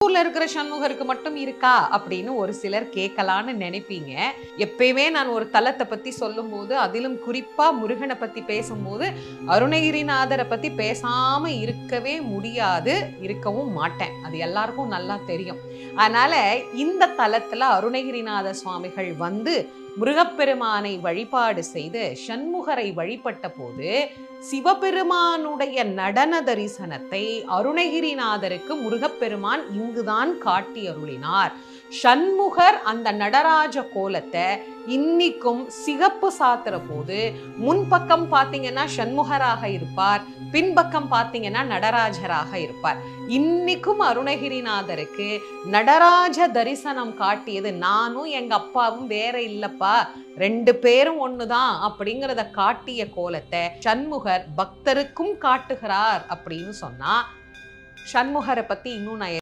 ஊர்ல இருக்கிற சண்முகருக்கு மட்டும் இருக்கா அப்படின்னு ஒரு சிலர் கேட்கலான்னு நினைப்பீங்க. எப்பயுமே நான் ஒரு தலத்தை பத்தி சொல்லும்போது, அதிலும் குறிப்பா முருகனை பத்தி பேசும்போது, அருணகிரிநாதரை பத்தி பேசாம இருக்கவே முடியாது, இருக்கவும் மாட்டேன். அது எல்லாருக்கும் நல்லா தெரியும். அதனால இந்த தலத்துல அருணகிரிநாத சுவாமிகள் வந்து முருகப்பெருமானை வழிபாடு செய்து சண்முகரை வழிபட்ட போது சிவபெருமானுடைய நடன தரிசனத்தை அருணகிரிநாதருக்கு முருகப்பெருமான் இங்குதான் காட்டி அருளினார். சண்முகர் அந்த நடராஜ கோலத்தை இன்னிக்கும் சிகப்பு சாத்துற போது முன்பக்கம் பார்த்தீங்கன்னா சண்முகராக இருப்பார், பின்பக்கம் பார்த்தீங்கன்னா நடராஜராக இருப்பார். இன்னிக்கும் அருணகிரிநாதருக்கு நடராஜ தரிசனம் காட்டியது நானும் எங்க அப்பாவும் வேற இல்லப்பா, 2 பேரும் ஒண்ணுதான் அப்படிங்கிறத காட்டிய கோலத்தை சண்முகர் பக்தருக்கும் காட்டுகிறார் அப்படின்னு சொன்னா, சண்முகரை பத்தி இன்னும் நான்